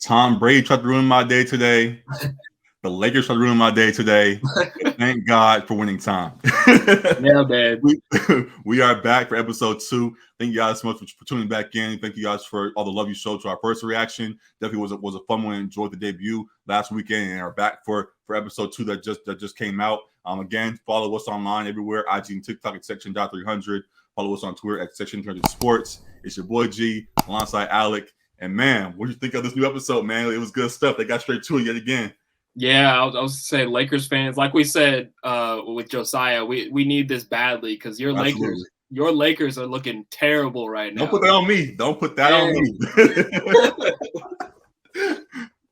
Tom Brady tried to ruin my day today. The Lakers tried to ruin my day today. Thank God for winning time. Yeah, man. We are back for episode 2. Thank you guys so much for tuning back in. Thank you guys for all the love you showed to our first reaction. Definitely was a fun one. Enjoyed the debut last weekend and are back for episode 2 that just came out. Again, follow us online everywhere. IG and TikTok at section.300. Follow us on Twitter at section300 sports. It's your boy G alongside Alec. And man, what do you think of this new episode, man? It was good stuff. They got straight to it yet again. Yeah, I was saying Lakers fans, like we said with Josiah, we need this badly because your Lakers are looking terrible right now. Don't put that on me. Don't put that on me.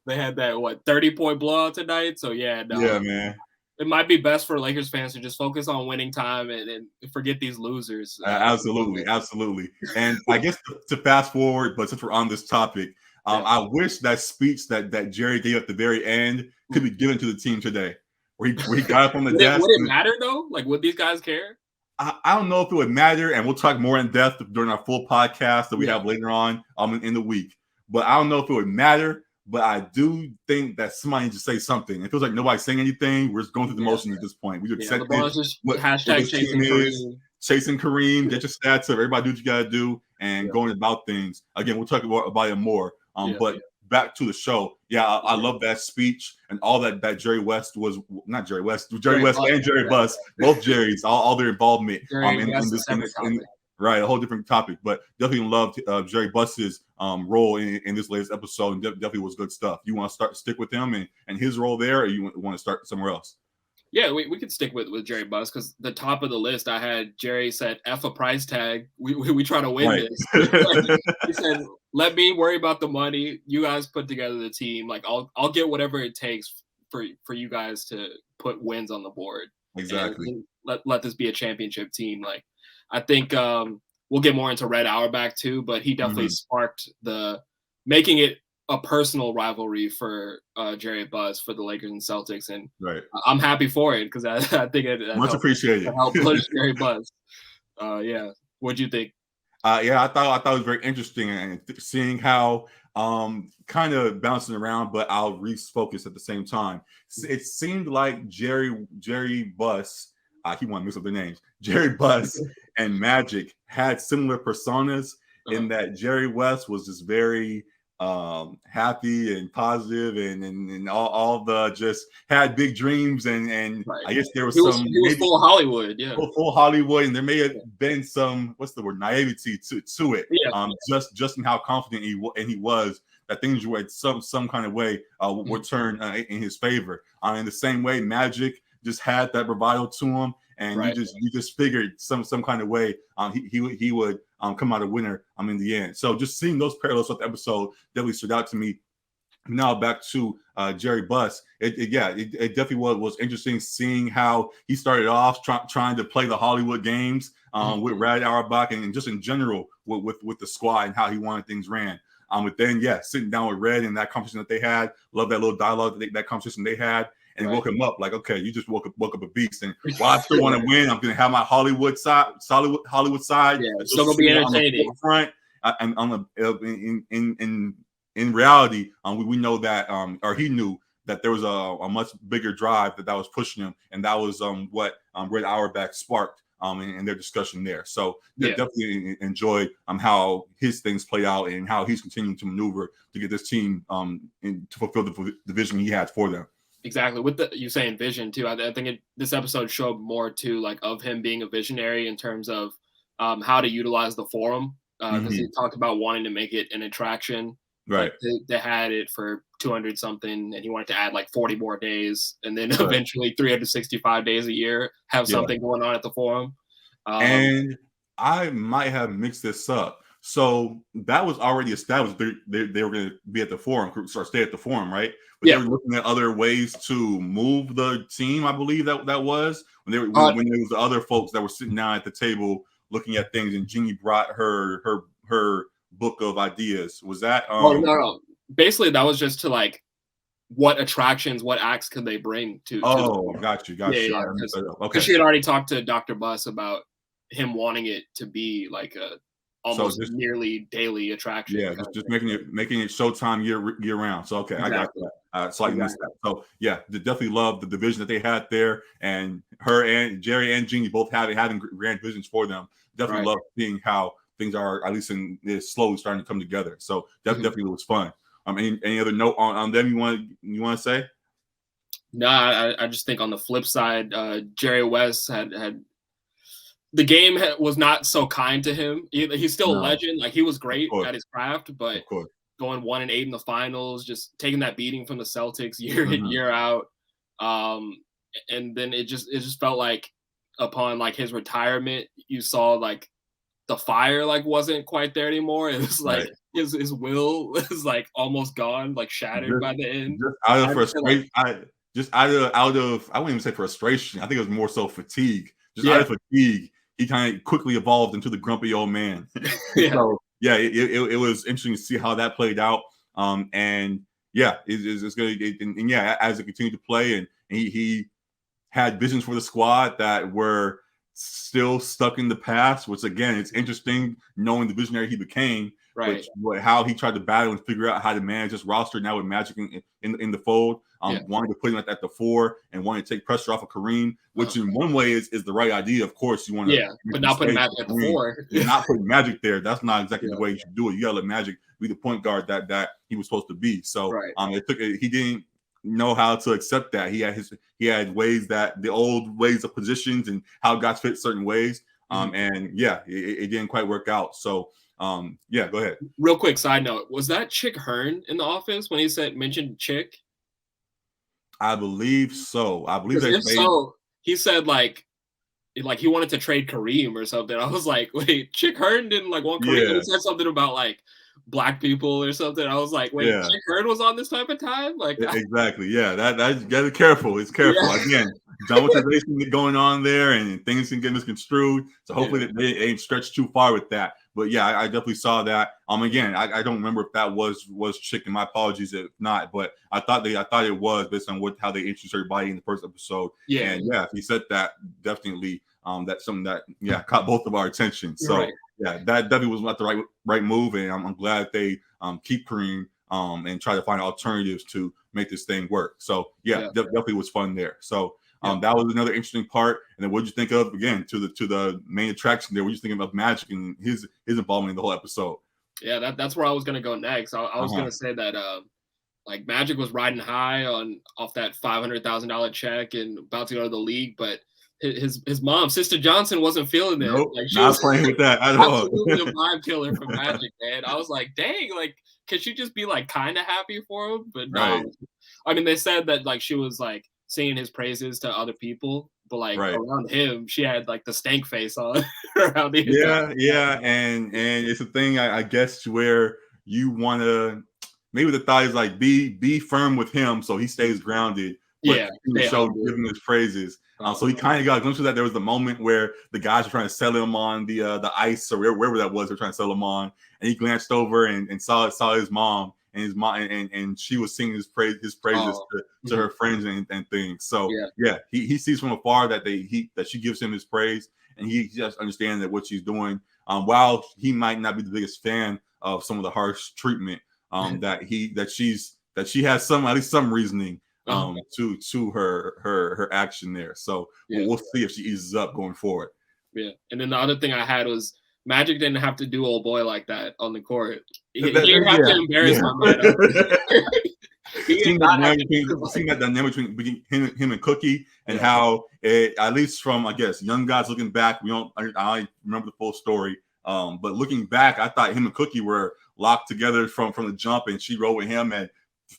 They had that 30-point blowout tonight. So yeah, man. It might be best for Lakers fans to just focus on winning time and forget these losers. Absolutely. And I guess to fast forward, but since we're on this topic, I wish that speech that Jerry gave at the very end could be given to the team today, where he got up on the desk. Would it matter though? Like, would these guys care? I don't know if it would matter, and we'll talk more in depth during our full podcast that we have later on in the week. But I don't know if it would matter. But I do think that somebody needs to say something. It feels like nobody's saying anything. We're just going through the motions at this point. We accept what chasing Kareem. Chasing Kareem, get your stats up. Everybody do what you got to do and going about things. Again, we'll talk about it more. But back to the show. Yeah, I love that speech and all that Jerry West was not Jerry West, Jerry West and Jerry Buss, both Jerrys, all their involvement in this. Right, a whole different topic, but definitely loved Jerry Buss's role in this latest episode, and definitely was good stuff. You want to stick with him and his role there, or you want to start somewhere else? Yeah, we could stick with Jerry Buss because the top of the list, I had Jerry said, F a price tag. We try to win this. He said, let me worry about the money. You guys put together the team. Like I'll get whatever it takes for you guys to put wins on the board. Exactly. Let this be a championship team. Like I think we'll get more into Red Auerbach too, but he definitely sparked the making it a personal rivalry for Jerry Buss for the Lakers and Celtics, and I'm happy for it because I think it much appreciated. Helped push Jerry Buss. What'd you think? I thought it was very interesting and seeing how kind of bouncing around, but I'll refocus at the same time. It seemed like Jerry Buss. He wanted to mix up their names. Jerry Buss and Magic had similar personas in that Jerry West was just very happy and positive and all the just had big dreams and I guess there was he was full Hollywood, full Hollywood, and there may have been some naivety to it, just in how confident he was that things would some kind of way would turn in his favor. In the same way, Magic just had that bravado to him, and you just figured some kind of way he would come out a winner in the end. So just seeing those parallels with the episode definitely stood out to me. Now back to Jerry Buss. It definitely was interesting seeing how he started off trying to play the Hollywood games with Red Auerbach and just in general with the squad and how he wanted things ran. But then sitting down with Red and that conversation that they had, love that little dialogue that conversation they had. And it woke him up like, okay, you just woke up a beast. And while I still want to win, I'm going to have my Hollywood side. Yeah, it's still going to be entertaining. Front, and in reality, we know that, or he knew that there was a much bigger drive that was pushing him, and that was what Red Auerbach sparked in their discussion there. So definitely enjoyed how his things play out and how he's continuing to maneuver to get this team to fulfill the vision he had for them. Exactly. With you saying vision too, I think this episode showed more too, like of him being a visionary in terms of how to utilize the forum. Because he talked about wanting to make it an attraction. Right. Like they had it for 200 something, and he wanted to add like 40 more days, and then eventually 365 days a year have something going on at the forum. And I might have mixed this up. So that was already established. They were going to be at the forum or stay at the forum, right? But they were looking at other ways to move the team. I believe that was when there was the other folks that were sitting down at the table looking at things, and Jeannie brought her book of ideas. Was that? No. Basically, that was just to like what attractions, what acts could they bring to? Got you. Yeah. Because she had already talked to Dr. Buss about him wanting it to be like a almost nearly daily attraction. Yeah, just making it Showtime year round. So okay, exactly. I got that. Slightly missed that. So yeah, definitely love the division that they had there, and her and Jerry and Jeannie both having grand visions for them. Definitely love seeing how things are, at least in this, slowly starting to come together. So definitely was fun. Any other note on them you want to say? No, I just think on the flip side, Jerry West had the game was not so kind to him. He's still a legend. Like, he was great at his craft, but going 1-8 in the finals, just taking that beating from the Celtics year in, year out. And then it just felt like upon like his retirement, you saw like the fire like wasn't quite there anymore. It was like his will was like almost gone, like shattered by the end. Just out of frustration, out of I wouldn't even say frustration. I think it was more so fatigue. Out of fatigue, he kind of quickly evolved into the grumpy old man. So it was interesting to see how that played out. And yeah, it's good. And yeah, as it continued to play, and he had visions for the squad that were still stuck in the past, which again, it's interesting knowing the visionary he became, how he tried to battle and figure out how to manage this roster now with Magic in the fold. Wanting to put him at the 4 and wanting to take pressure off of Kareem, which in one way is the right idea. Of course, you want to, but not putting Magic at the 4. You're not putting Magic there. That's not exactly the way you should do it. You gotta let Magic be the point guard that he was supposed to be. So he didn't know how to accept that. He had ways, that the old ways of positions and how guys fit certain ways. And it didn't quite work out. So go ahead. Real quick side note: was that Chick Hearn in the office when he mentioned Chick? I believe so. I believe he said like he wanted to trade Kareem or something. I was like, wait, Chick Hearn didn't want Kareem. He said something about like black people or something. I was like, wait, Chick Hearn was on this type of time? Like, exactly. Yeah, that you gotta be careful. It's careful. Again, dramatization going on there, and things can get misconstrued. So hopefully they ain't stretched too far with that. But yeah, I definitely saw that. Again, I don't remember if that was Chick, and my apologies if not. But I thought it was, based on how they introduced everybody in the first episode. And if he said that, definitely that's something that caught both of our attention. So that definitely was not the right move, and I'm glad they keep Kareem and try to find alternatives to make this thing work. So definitely was fun there. So that was another interesting part. And then what did you think of, again, to the main attraction there? What did you think of Magic and his involvement in the whole episode? Yeah, that's where I was gonna go next. I was gonna say that like Magic was riding high off that $500,000 check and about to go to the league, but his mom, Sister Johnson, wasn't feeling it. Nope, like, she was playing with that at all. Absolutely a vibe killer for Magic, man. I was like, dang, like, could she just be like kind of happy for him? But no, I mean, they said that like she was like singing his praises to other people, but like around him, she had like the stank face on around the and it's a thing, I guess, where you want to, maybe the thought is like be firm with him so he stays grounded. But give him his praises. So he kind of got a glimpse of that. There was the moment where the guys were trying to settle him on the ice or wherever that was. They're trying to settle him on, and he glanced over and saw his mom, and she was singing his praises to her friends and things. So he sees from afar that she gives him his praise, and he just understands that what she's doing. While he might not be the biggest fan of some of the harsh treatment, that she has at least some reasoning to her action there. So we'll see if she eases up going forward. Yeah. And then the other thing I had was Magic didn't have to do old boy like that on the court. He didn't have to embarrass my man. Seeing that dynamic between him and Cookie, and how at least from, I guess, young guys looking back, I don't remember the full story. But looking back, I thought him and Cookie were locked together from the jump, and she rode with him and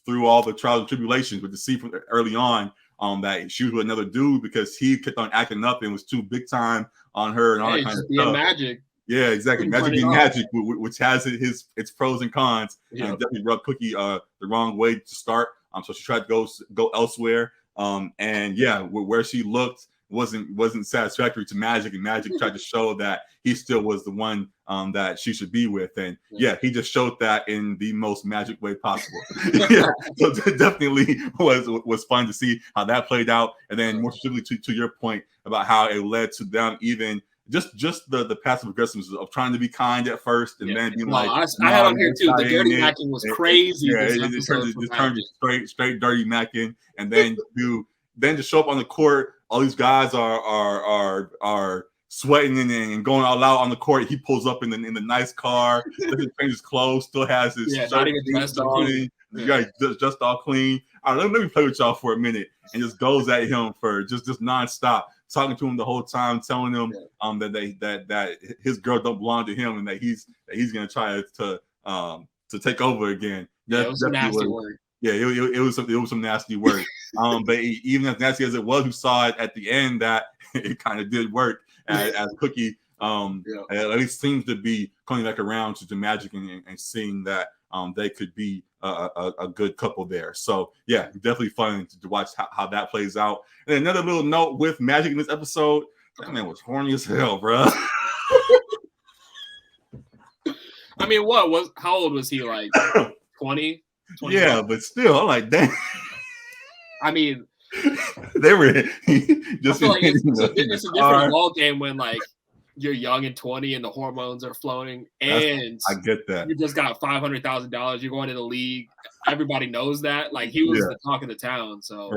through all the trials and tribulations. But to see from early on that she was with another dude because he kept on acting up and was too big time on her and all that kind of stuff. Magic. Yeah, exactly. Magic being Magic, which has its pros and cons, and definitely rubbed Cookie the wrong way to start. So she tried to go elsewhere. Where she looked wasn't satisfactory to Magic, and Magic tried to show that he still was the one that she should be with, and he just showed that in the most Magic way possible. So it definitely was fun to see how that played out, and then more specifically to your point about how it led to them even just the passive aggressiveness of trying to be kind at first and then being like, I had on here too. The dirty macking was crazy. It turned straight dirty macking, and then to show up on the court, all these guys are sweating and going all out on the court. He pulls up in the nice car, doesn't change his clothes, still has his shirt dressed on. You guys just all clean. All right, let me play with y'all for a minute, and just goes at him for just nonstop, talking to him the whole time, telling him that his girl don't belong to him, and that he's gonna try to take over again. Yeah, it was some nasty work. Yeah, it was some nasty work. But even as nasty as it was, we saw it at the end that it kind of did work as Cookie at least seems to be coming back around to the Magic and seeing that they could be a good couple there. So yeah, definitely fun to watch how that plays out. And another little note with Magic in this episode, that man was horny as hell, bro. I mean, how old was he? Like 20? Yeah, but still, I'm like, dang. I mean, they were just. I feel like it's a different ball game when like you're young and 20 and the hormones are flowing, and I get that you just got $500,000. You're going to the league. Everybody knows that. Like he was the talk of the town. So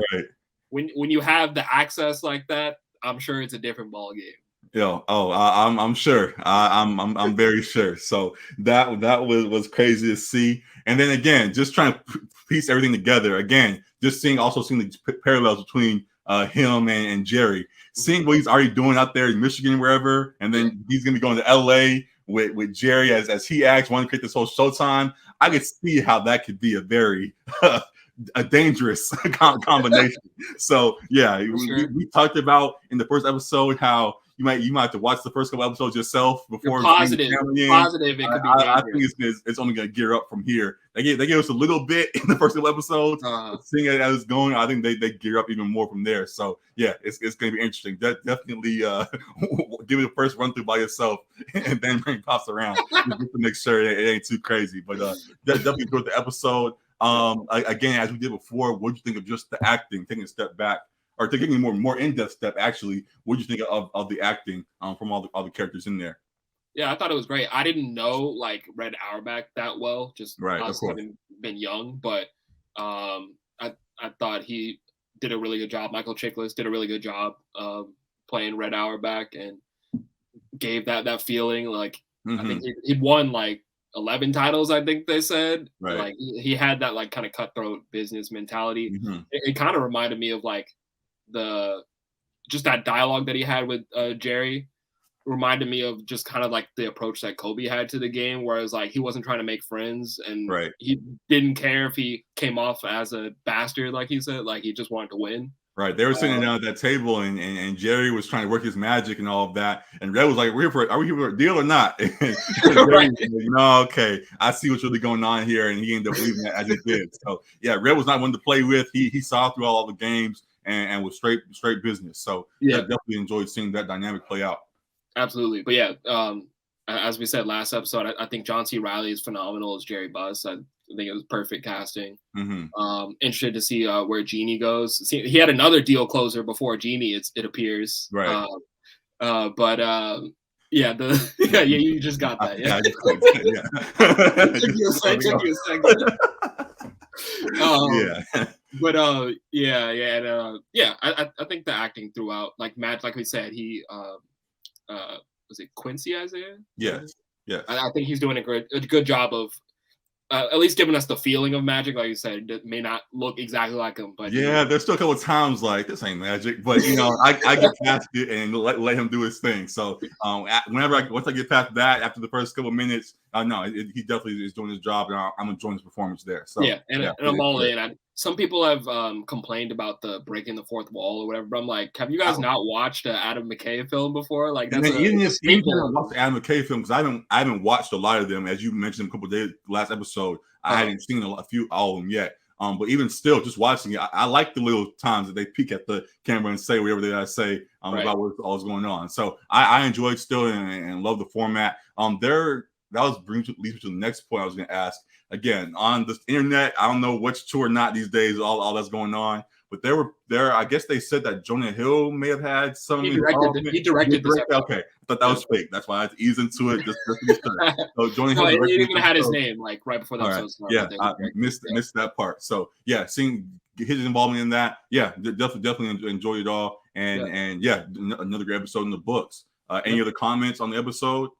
when you have the access like that, I'm sure it's a different ball game. I'm sure. I'm very sure. So that was crazy to see. And then again, just trying to piece everything together. Again, just seeing the parallels between him and Jerry, seeing what he's already doing out there in Michigan, wherever, and then he's gonna be going to LA with Jerry as he acts, wanting to create this whole Showtime. I could see how that could be a very a dangerous combination. So yeah, we talked about in the first episode how you might have to watch the first couple episodes yourself before. You're positive it could be dangerous. I think it's only going to gear up from here. They gave us a little bit in the first couple episodes. Seeing it as it's going, I think they gear up even more from there. So yeah, it's going to be interesting. Definitely give it a first run through by yourself and then bring Pops around just to make sure it ain't too crazy. But definitely enjoyed the episode. Again, as we did before, what do you think of just the acting, taking a step back? Or taking a more in-depth step, actually, what do you think of the acting from all the characters in there? Yeah, I thought it was great. I didn't know like Red Auerbach that well, just us having been young, but I thought he did a really good job. Michael Chiklis did a really good job playing Red Auerbach and gave that feeling. Like I think he'd won like 11 titles, I think they said. Right. Like he had that like kind of cutthroat business mentality. Mm-hmm. It kind of reminded me of like just that dialogue that he had with Jerry reminded me of just kind of like the approach that Kobe had to the game, whereas like he wasn't trying to make friends and he didn't care if he came off as a bastard, like he said, like he just wanted to win. Right. They were sitting down at that table and Jerry was trying to work his magic and all of that. And Red was like, are we here for a deal or not? And Jerry was like, no, okay. I see what's really going on here. And he ended up believing that as he did. So yeah, Red was not one to play with. He saw through all the games and was straight business. So yeah, definitely enjoyed seeing that dynamic play out. Absolutely. But yeah, as we said last episode, I think John C. Reilly is phenomenal as Jerry Buss. I think it was perfect casting. Mm-hmm. Interested to see where Genie goes. See, he had another deal closer before Genie, it appears. Right. Yeah, you just got that. Yeah. Took you a second. I think the acting throughout, like Matt, like we said, he was it Quincy Isaiah? Yes. I think he's doing a good job of at least giving us the feeling of Magic. Like you said, it may not look exactly like him, but there's still a couple of times like this ain't Magic, but I get past it and let him do his thing. So once I get past that after the first couple of minutes, he definitely is doing his job, and I'm enjoying his performance there. So and I'm all in. Some people have complained about the breaking the fourth wall or whatever, but I'm like, have you guys not watched an Adam McKay film before? Like, that's even if you watch the Adam McKay film, because I haven't watched a lot of them, as you mentioned a couple of days last episode. I hadn't seen all of them yet. But even still, just watching it, I like the little times that they peek at the camera and say whatever they gotta say about what's going on. So I enjoyed still and love the format. That leads me to the next point I was going to ask. Again, on the internet, I don't know what's true or not these days, all that's going on. but there were I guess they said that Jonah Hill may have had some. He directed this episode. Okay, I thought that was fake. That's why I had to ease into it just to be sure. So Jonah Hill he even had his name like right before the episode started. Yeah, I missed that part. So yeah, seeing his involvement in that, yeah, definitely enjoy it all. And another great episode in the books. Any other comments on the episode?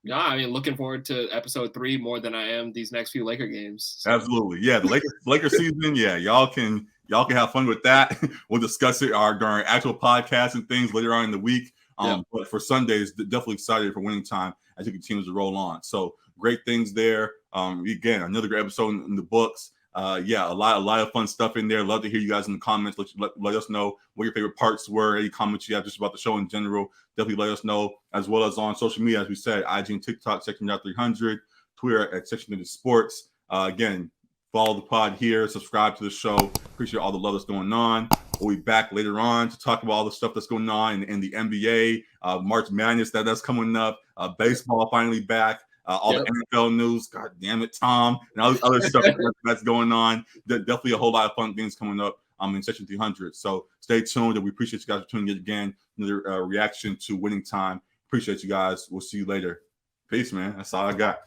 Yeah, I mean, looking forward to episode 3 more than I am these next few Laker games. So. Absolutely, yeah. The Laker season, yeah. Y'all can have fun with that. We'll discuss it during actual podcasts and things later on in the week. But for Sundays, definitely excited for winning time as it continues to roll on. So great things there. Again, another great episode in the books. A lot of fun stuff in there. Love to hear you guys in the comments. Let us know what your favorite parts were. Any comments you have just about the show in general, definitely let us know. As well as on social media, as we said, IG and TikTok, Section.300, Twitter at Section Sports. Again, follow the pod here, subscribe to the show. Appreciate all the love that's going on. We'll be back later on to talk about all the stuff that's going on in the NBA, March Madness that's coming up, baseball finally back. All the NFL news, God damn it, Tom, and all this other stuff that's going on. Definitely a whole lot of fun things coming up in Section 300. So stay tuned, and we appreciate you guys for tuning in again. Another reaction to Winning Time. Appreciate you guys. We'll see you later. Peace, man. That's all I got.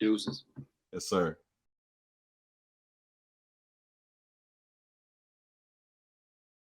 Deuces. Yes, sir.